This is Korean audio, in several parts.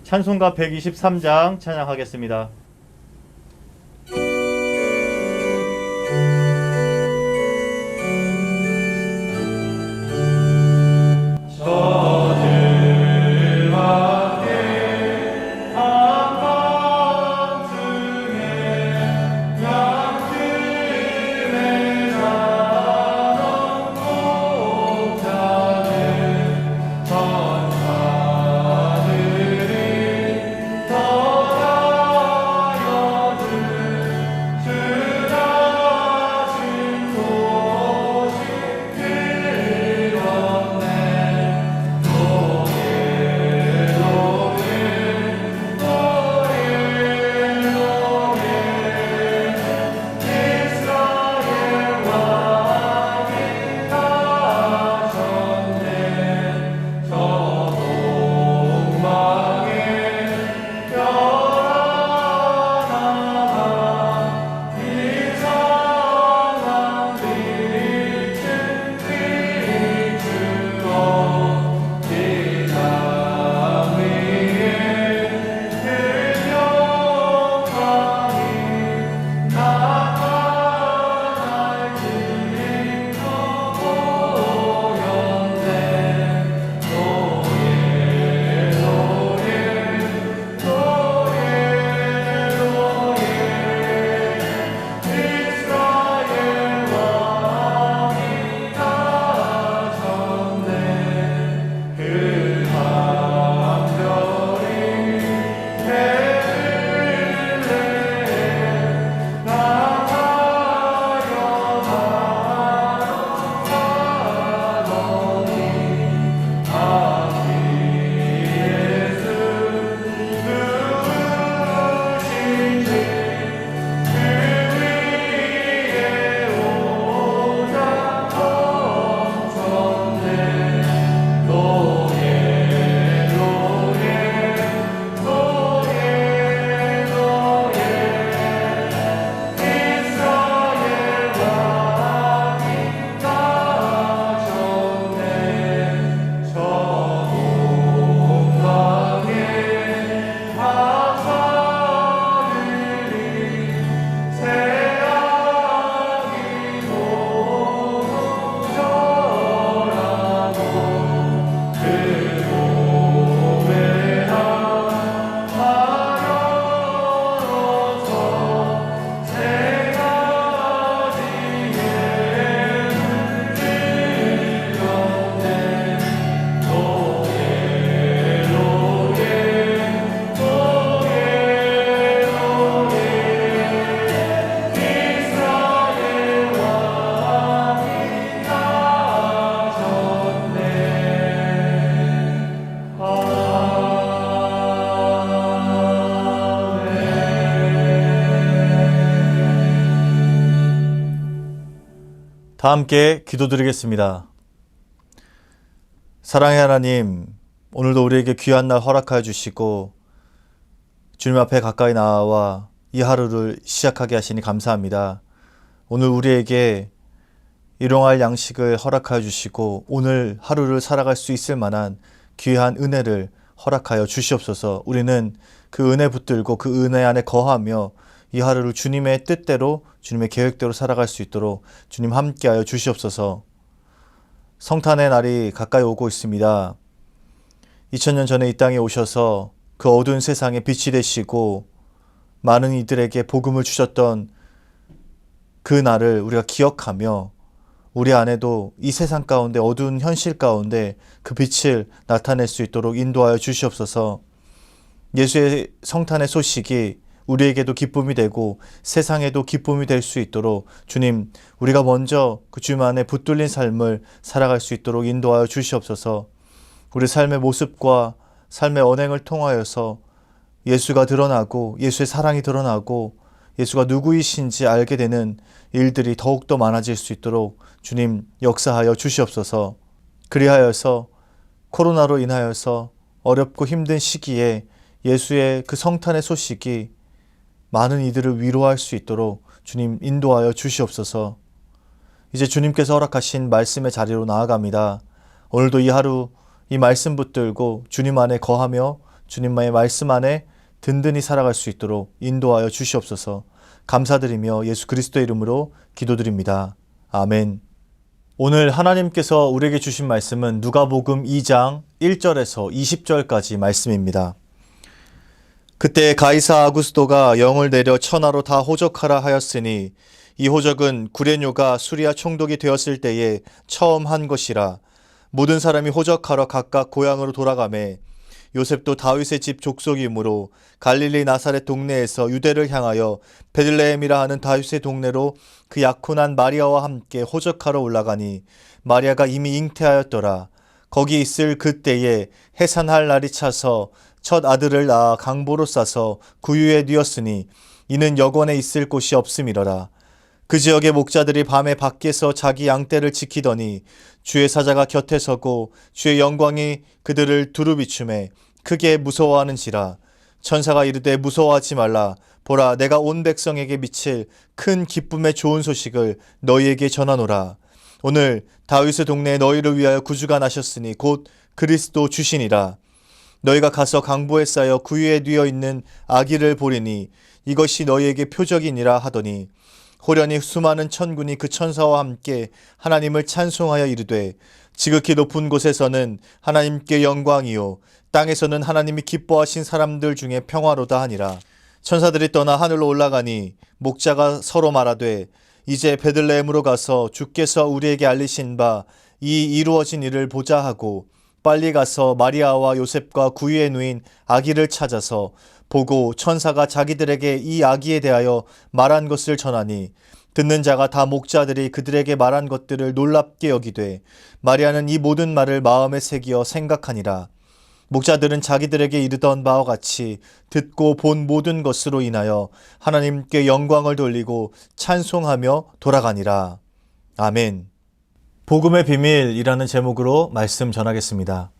찬송가 123장 찬양하겠습니다. 다 함께 기도드리겠습니다. 사랑의 하나님, 오늘도 우리에게 귀한 날 허락하여 주시고 주님 앞에 가까이 나와 이 하루를 시작하게 하시니 감사합니다. 오늘 우리에게 일용할 양식을 허락하여 주시고 오늘 하루를 살아갈 수 있을 만한 귀한 은혜를 허락하여 주시옵소서. 우리는 그 은혜 붙들고 그 은혜 안에 거하며 이 하루를 주님의 뜻대로 주님의 계획대로 살아갈 수 있도록 주님 함께하여 주시옵소서. 성탄의 날이 가까이 오고 있습니다. 2000년 전에 이 땅에 오셔서 그 어두운 세상에 빛이 되시고 많은 이들에게 복음을 주셨던 그 날을 우리가 기억하며 우리 안에도 이 세상 가운데 어두운 현실 가운데 그 빛을 나타낼 수 있도록 인도하여 주시옵소서. 예수의 성탄의 소식이 우리에게도 기쁨이 되고 세상에도 기쁨이 될 수 있도록 주님, 우리가 먼저 그 주님 안에 붙들린 삶을 살아갈 수 있도록 인도하여 주시옵소서. 우리 삶의 모습과 삶의 언행을 통하여서 예수가 드러나고 예수의 사랑이 드러나고 예수가 누구이신지 알게 되는 일들이 더욱더 많아질 수 있도록 주님 역사하여 주시옵소서. 그리하여서 코로나로 인하여서 어렵고 힘든 시기에 예수의 그 성탄의 소식이 많은 이들을 위로할 수 있도록 주님 인도하여 주시옵소서. 이제 주님께서 허락하신 말씀의 자리로 나아갑니다. 오늘도 이 하루 이 말씀 붙들고 주님 안에 거하며 주님의 말씀 안에 든든히 살아갈 수 있도록 인도하여 주시옵소서. 감사드리며 예수 그리스도의 이름으로 기도드립니다. 아멘. 오늘 하나님께서 우리에게 주신 말씀은 누가복음 2장 1절에서 20절까지 말씀입니다. 그때 가이사 아구스도가 영을 내려 천하로 다 호적하라 하였으니 이 호적은 구레뇨가 수리아 총독이 되었을 때에 처음 한 것이라. 모든 사람이 호적하러 각각 고향으로 돌아가매 요셉도 다윗의 집 족속이므로 갈릴리 나사렛 동네에서 유대를 향하여 베들레헴이라 하는 다윗의 동네로 그 약혼한 마리아와 함께 호적하러 올라가니 마리아가 이미 잉태하였더라. 거기 있을 그때에 해산할 날이 차서 첫 아들을 낳아 강보로 싸서 구유에 뉘었으니 이는 여관에 있을 곳이 없음이러라. 그 지역의 목자들이 밤에 밖에서 자기 양떼를 지키더니 주의 사자가 곁에 서고 주의 영광이 그들을 두루비추매 크게 무서워하는지라. 천사가 이르되 무서워하지 말라. 보라, 내가 온 백성에게 미칠 큰 기쁨의 좋은 소식을 너희에게 전하노라. 오늘 다윗의 동네에 너희를 위하여 구주가 나셨으니 곧 그리스도 주시니라. 너희가 가서 강보에 쌓여 구유에 뉘어 있는 아기를 보리니 이것이 너희에게 표적이니라 하더니 호련히 수많은 천군이 그 천사와 함께 하나님을 찬송하여 이르되 지극히 높은 곳에서는 하나님께 영광이요 땅에서는 하나님이 기뻐하신 사람들 중에 평화로다 하니라. 천사들이 떠나 하늘로 올라가니 목자가 서로 말하되 이제 베들레헴으로 가서 주께서 우리에게 알리신 바 이 이루어진 일을 보자 하고 빨리 가서 마리아와 요셉과 구유에 누인 아기를 찾아서 보고 천사가 자기들에게 이 아기에 대하여 말한 것을 전하니 듣는 자가 다 목자들이 그들에게 말한 것들을 놀랍게 여기되 마리아는 이 모든 말을 마음에 새기어 생각하니라. 목자들은 자기들에게 이르던 바와 같이 듣고 본 모든 것으로 인하여 하나님께 영광을 돌리고 찬송하며 돌아가니라. 아멘. 복음의 비밀이라는 제목으로 말씀 전하겠습니다.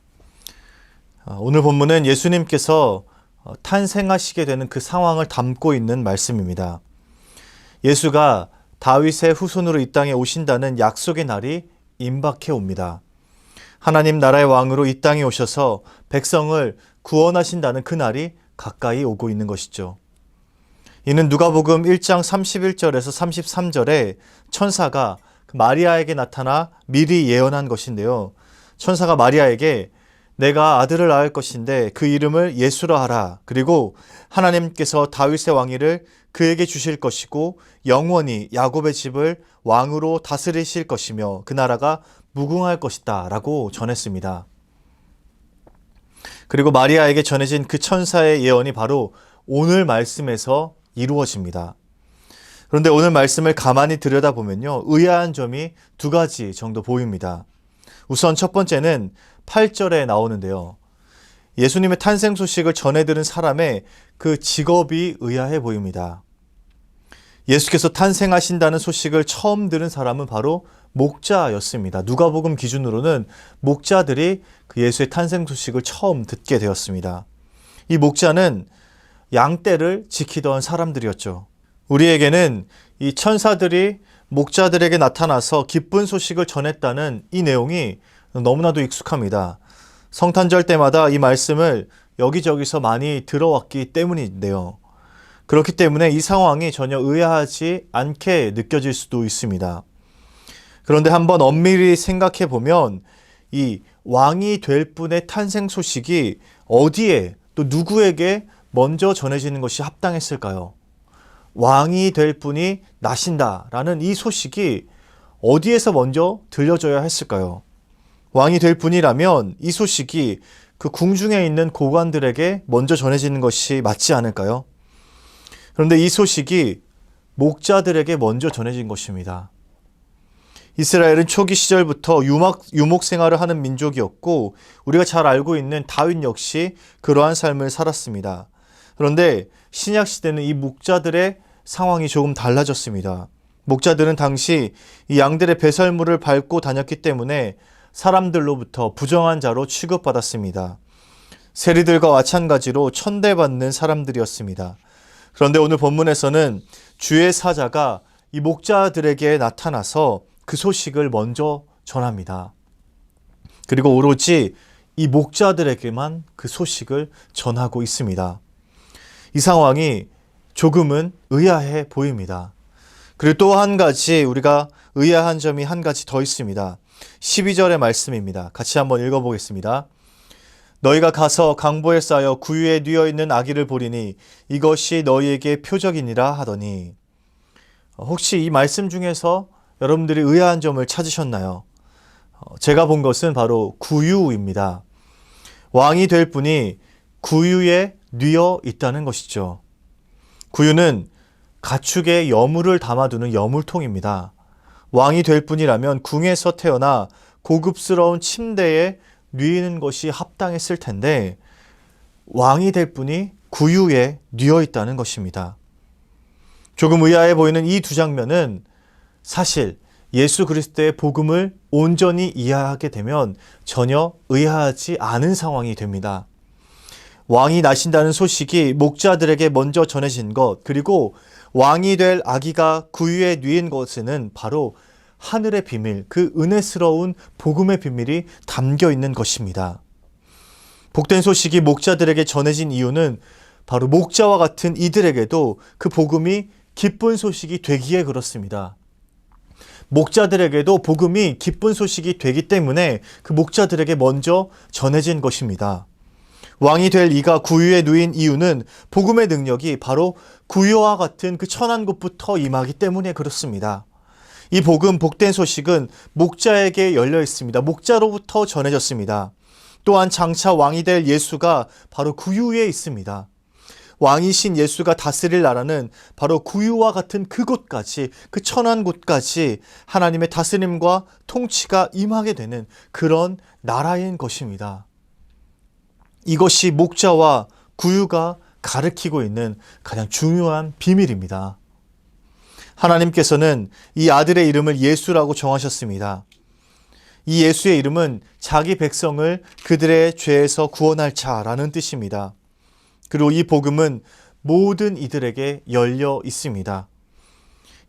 오늘 본문은 예수님께서 탄생하시게 되는 그 상황을 담고 있는 말씀입니다. 예수가 다윗의 후손으로 이 땅에 오신다는 약속의 날이 임박해 옵니다. 하나님 나라의 왕으로 이 땅에 오셔서 백성을 구원하신다는 그 날이 가까이 오고 있는 것이죠. 이는 누가복음 1장 31절에서 33절에 천사가 마리아에게 나타나 미리 예언한 것인데요. 천사가 마리아에게 내가 아들을 낳을 것인데 그 이름을 예수라 하라. 그리고 하나님께서 다윗의 왕위를 그에게 주실 것이고 영원히 야곱의 집을 왕으로 다스리실 것이며 그 나라가 무궁할 것이다 라고 전했습니다. 그리고 마리아에게 전해진 그 천사의 예언이 바로 오늘 말씀에서 이루어집니다. 그런데 오늘 말씀을 가만히 들여다보면요, 의아한 점이 두 가지 정도 보입니다. 우선 첫 번째는 8절에 나오는데요. 예수님의 탄생 소식을 전해들은 사람의 그 직업이 의아해 보입니다. 예수께서 탄생하신다는 소식을 처음 들은 사람은 바로 목자였습니다. 누가복음 기준으로는 목자들이 그 예수의 탄생 소식을 처음 듣게 되었습니다. 이 목자는 양떼를 지키던 사람들이었죠. 우리에게는 이 천사들이 목자들에게 나타나서 기쁜 소식을 전했다는 이 내용이 너무나도 익숙합니다. 성탄절 때마다 이 말씀을 여기저기서 많이 들어왔기 때문인데요. 그렇기 때문에 이 상황이 전혀 의아하지 않게 느껴질 수도 있습니다. 그런데 한번 엄밀히 생각해 보면 이 왕이 될 분의 탄생 소식이 어디에 또 누구에게 먼저 전해지는 것이 합당했을까요? 왕이 될 분이 나신다라는 이 소식이 어디에서 먼저 들려줘야 했을까요? 왕이 될 분이라면 이 소식이 그 궁중에 있는 고관들에게 먼저 전해지는 것이 맞지 않을까요? 그런데 이 소식이 목자들에게 먼저 전해진 것입니다. 이스라엘은 초기 시절부터 유목 생활을 하는 민족이었고 우리가 잘 알고 있는 다윗 역시 그러한 삶을 살았습니다. 그런데 신약 시대는 이 목자들의 상황이 조금 달라졌습니다. 목자들은 당시 이 양들의 배설물을 밟고 다녔기 때문에 사람들로부터 부정한 자로 취급받았습니다. 세리들과 마찬가지로 천대받는 사람들이었습니다. 그런데 오늘 본문에서는 주의 사자가 이 목자들에게 나타나서 그 소식을 먼저 전합니다. 그리고 오로지 이 목자들에게만 그 소식을 전하고 있습니다. 이 상황이 조금은 의아해 보입니다. 그리고 또 한 가지 우리가 의아한 점이 한 가지 더 있습니다. 12절의 말씀입니다. 같이 한번 읽어보겠습니다. 너희가 가서 강보에 쌓여 구유에 뉘어 있는 아기를 보리니 이것이 너희에게 표적이니라 하더니, 혹시 이 말씀 중에서 여러분들이 의아한 점을 찾으셨나요? 제가 본 것은 바로 구유입니다. 왕이 될 분이 구유에 뉘어 있다는 것이죠. 구유는 가축의 여물을 담아두는 여물통입니다. 왕이 될 분이라면 궁에서 태어나 고급스러운 침대에 뉘는 것이 합당했을 텐데 왕이 될 분이 구유에 뉘어 있다는 것입니다. 조금 의아해 보이는 이 두 장면은 사실 예수 그리스도의 복음을 온전히 이해하게 되면 전혀 의아하지 않은 상황이 됩니다. 왕이 나신다는 소식이 목자들에게 먼저 전해진 것, 그리고 왕이 될 아기가 구유에 뉘인 것에는 바로 하늘의 비밀, 그 은혜스러운 복음의 비밀이 담겨 있는 것입니다. 복된 소식이 목자들에게 전해진 이유는 바로 목자와 같은 이들에게도 그 복음이 기쁜 소식이 되기에 그렇습니다. 목자들에게도 복음이 기쁜 소식이 되기 때문에 그 목자들에게 먼저 전해진 것입니다. 왕이 될 이가 구유에 누인 이유는 복음의 능력이 바로 구유와 같은 그 천한 곳부터 임하기 때문에 그렇습니다. 이 복음, 복된 소식은 목자에게 열려 있습니다. 목자로부터 전해졌습니다. 또한 장차 왕이 될 예수가 바로 구유에 있습니다. 왕이신 예수가 다스릴 나라는 바로 구유와 같은 그곳까지, 그 천한 곳까지 하나님의 다스림과 통치가 임하게 되는 그런 나라인 것입니다. 이것이 목자와 구유가 가르치고 있는 가장 중요한 비밀입니다. 하나님께서는 이 아들의 이름을 예수라고 정하셨습니다. 이 예수의 이름은 자기 백성을 그들의 죄에서 구원할 자라는 뜻입니다. 그리고 이 복음은 모든 이들에게 열려 있습니다.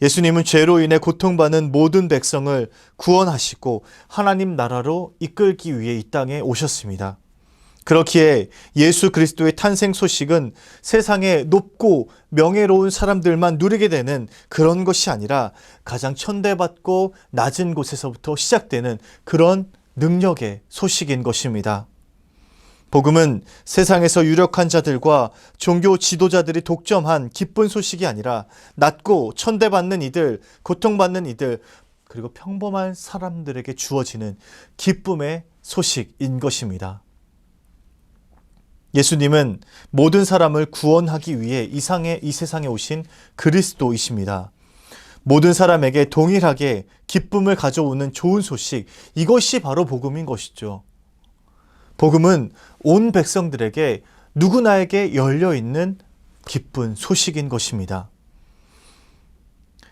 예수님은 죄로 인해 고통받는 모든 백성을 구원하시고 하나님 나라로 이끌기 위해 이 땅에 오셨습니다. 그렇기에 예수 그리스도의 탄생 소식은 세상에 높고 명예로운 사람들만 누리게 되는 그런 것이 아니라 가장 천대받고 낮은 곳에서부터 시작되는 그런 능력의 소식인 것입니다. 복음은 세상에서 유력한 자들과 종교 지도자들이 독점한 기쁜 소식이 아니라 낮고 천대받는 이들, 고통받는 이들, 그리고 평범한 사람들에게 주어지는 기쁨의 소식인 것입니다. 예수님은 모든 사람을 구원하기 위해 이 세상에 오신 그리스도이십니다. 모든 사람에게 동일하게 기쁨을 가져오는 좋은 소식, 이것이 바로 복음인 것이죠. 복음은 온 백성들에게 누구나에게 열려있는 기쁜 소식인 것입니다.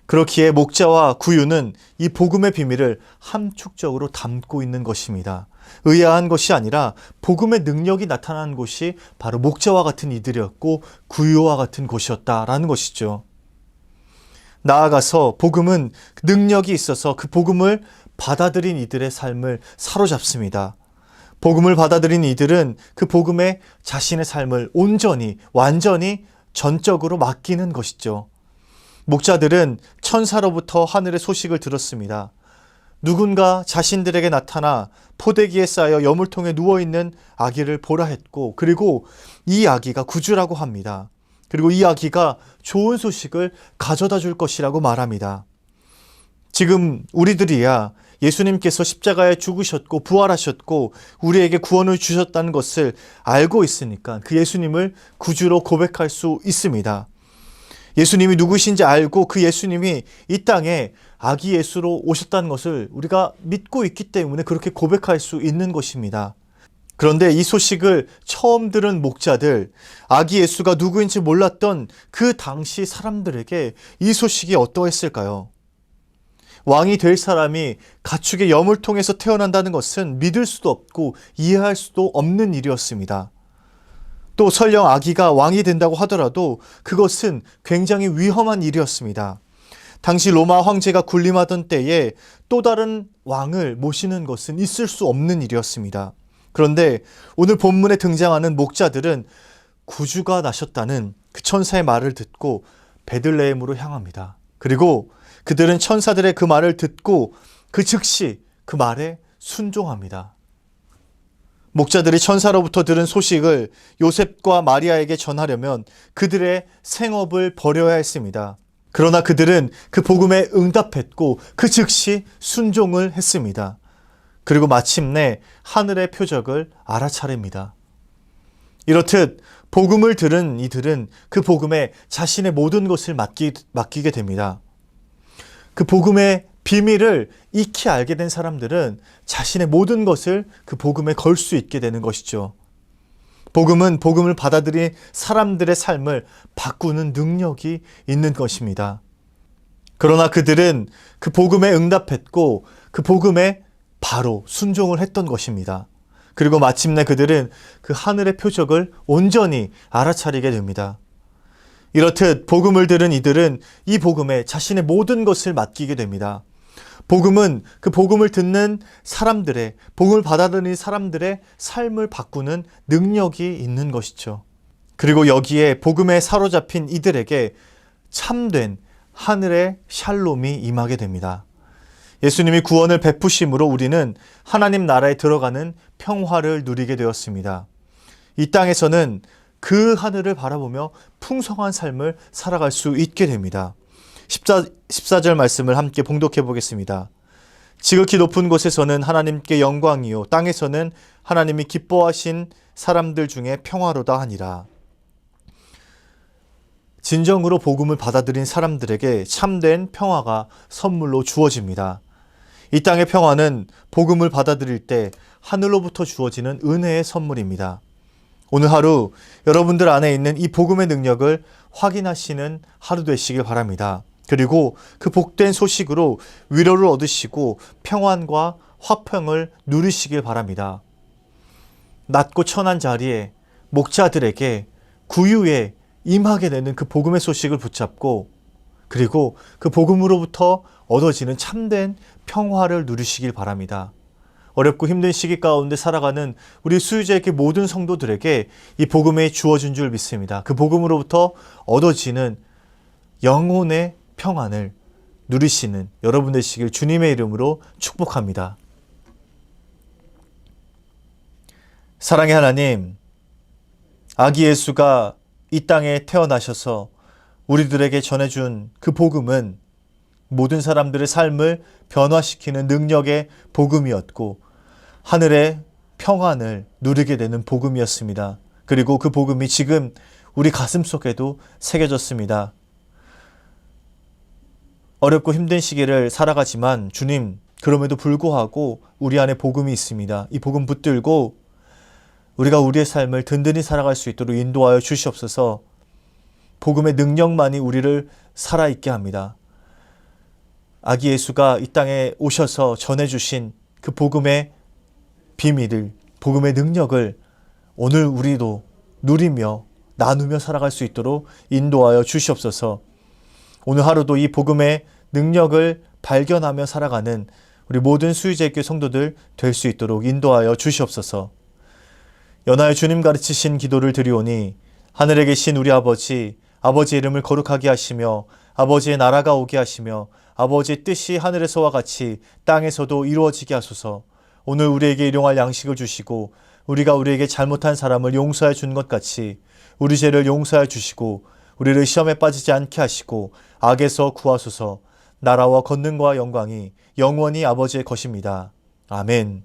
그렇기에 목자와 구유는 이 복음의 비밀을 함축적으로 담고 있는 것입니다. 의아한 것이 아니라 복음의 능력이 나타나는 곳이 바로 목자와 같은 이들이었고 구유와 같은 곳이었다라는 것이죠. 나아가서 복음은 능력이 있어서 그 복음을 받아들인 이들의 삶을 사로잡습니다. 복음을 받아들인 이들은 그 복음에 자신의 삶을 온전히, 완전히, 전적으로 맡기는 것이죠. 목자들은 천사로부터 하늘의 소식을 들었습니다. 누군가 자신들에게 나타나 포대기에 쌓여 여물통에 누워있는 아기를 보라 했고, 그리고 이 아기가 구주라고 합니다. 그리고 이 아기가 좋은 소식을 가져다 줄 것이라고 말합니다. 지금 우리들이야 예수님께서 십자가에 죽으셨고 부활하셨고 우리에게 구원을 주셨다는 것을 알고 있으니까 그 예수님을 구주로 고백할 수 있습니다. 예수님이 누구신지 알고 그 예수님이 이 땅에 아기 예수로 오셨다는 것을 우리가 믿고 있기 때문에 그렇게 고백할 수 있는 것입니다. 그런데 이 소식을 처음 들은 목자들, 아기 예수가 누구인지 몰랐던 그 당시 사람들에게 이 소식이 어떠했을까요? 왕이 될 사람이 가축의 여물통에서 태어난다는 것은 믿을 수도 없고 이해할 수도 없는 일이었습니다. 또 설령 아기가 왕이 된다고 하더라도 그것은 굉장히 위험한 일이었습니다. 당시 로마 황제가 군림하던 때에 또 다른 왕을 모시는 것은 있을 수 없는 일이었습니다. 그런데 오늘 본문에 등장하는 목자들은 구주가 나셨다는 그 천사의 말을 듣고 베들레헴으로 향합니다. 그리고 그들은 천사들의 그 말을 듣고 그 즉시 그 말에 순종합니다. 목자들이 천사로부터 들은 소식을 요셉과 마리아에게 전하려면 그들의 생업을 버려야 했습니다. 그러나 그들은 그 복음에 응답했고 그 즉시 순종을 했습니다. 그리고 마침내 하늘의 표적을 알아차립니다. 이렇듯 복음을 들은 이들은 그 복음에 자신의 모든 것을 맡기게 됩니다. 그 복음의 비밀을 익히 알게 된 사람들은 자신의 모든 것을 그 복음에 걸 수 있게 되는 것이죠. 복음은 복음을 받아들인 사람들의 삶을 바꾸는 능력이 있는 것입니다. 그러나 그들은 그 복음에 응답했고 그 복음에 바로 순종을 했던 것입니다. 그리고 마침내 그들은 그 하늘의 표적을 온전히 알아차리게 됩니다. 이렇듯 복음을 들은 이들은 이 복음에 자신의 모든 것을 맡기게 됩니다. 복음은 그 복음을 듣는 사람들의, 복음을 받아들이는 사람들의 삶을 바꾸는 능력이 있는 것이죠. 그리고 여기에 복음에 사로잡힌 이들에게 참된 하늘의 샬롬이 임하게 됩니다. 예수님이 구원을 베푸심으로 우리는 하나님 나라에 들어가는 평화를 누리게 되었습니다. 이 땅에서는 그 하늘을 바라보며 풍성한 삶을 살아갈 수 있게 됩니다. 14절 말씀을 함께 봉독해 보겠습니다. 지극히 높은 곳에서는 하나님께 영광이요 땅에서는 하나님이 기뻐하신 사람들 중에 평화로다 하니라. 진정으로 복음을 받아들인 사람들에게 참된 평화가 선물로 주어집니다. 이 땅의 평화는 복음을 받아들일 때 하늘로부터 주어지는 은혜의 선물입니다. 오늘 하루 여러분들 안에 있는 이 복음의 능력을 확인하시는 하루 되시길 바랍니다. 그리고 그 복된 소식으로 위로를 얻으시고 평안과 화평을 누리시길 바랍니다. 낮고 천한 자리에 목자들에게 구유에 임하게 되는 그 복음의 소식을 붙잡고 그리고 그 복음으로부터 얻어지는 참된 평화를 누리시길 바랍니다. 어렵고 힘든 시기 가운데 살아가는 우리 수유자에게 모든 성도들에게 이 복음이 주어진 줄 믿습니다. 그 복음으로부터 얻어지는 영혼의 평안을 누리시는 여러분 되시길 주님의 이름으로 축복합니다. 사랑의 하나님, 아기 예수가 이 땅에 태어나셔서 우리들에게 전해준 그 복음은 모든 사람들의 삶을 변화시키는 능력의 복음이었고 하늘의 평안을 누리게 되는 복음이었습니다. 그리고 그 복음이 지금 우리 가슴 속에도 새겨졌습니다. 어렵고 힘든 시기를 살아가지만 주님, 그럼에도 불구하고 우리 안에 복음이 있습니다. 이 복음 붙들고 우리가 우리의 삶을 든든히 살아갈 수 있도록 인도하여 주시옵소서. 복음의 능력만이 우리를 살아있게 합니다. 아기 예수가 이 땅에 오셔서 전해주신 그 복음의 비밀을, 복음의 능력을 오늘 우리도 누리며 나누며 살아갈 수 있도록 인도하여 주시옵소서. 오늘 하루도 이 복음의 능력을 발견하며 살아가는 우리 모든 수유제교회 성도들 될 수 있도록 인도하여 주시옵소서. 연하여 주님 가르치신 기도를 드리오니 하늘에 계신 우리 아버지, 아버지의 이름을 거룩하게 하시며 아버지의 나라가 오게 하시며 아버지의 뜻이 하늘에서와 같이 땅에서도 이루어지게 하소서. 오늘 우리에게 일용할 양식을 주시고 우리가 우리에게 잘못한 사람을 용서해 준 것 같이 우리 죄를 용서해 주시고 우리를 시험에 빠지지 않게 하시고 악에서 구하소서. 나라와 권능과 영광이 영원히 아버지의 것입니다. 아멘.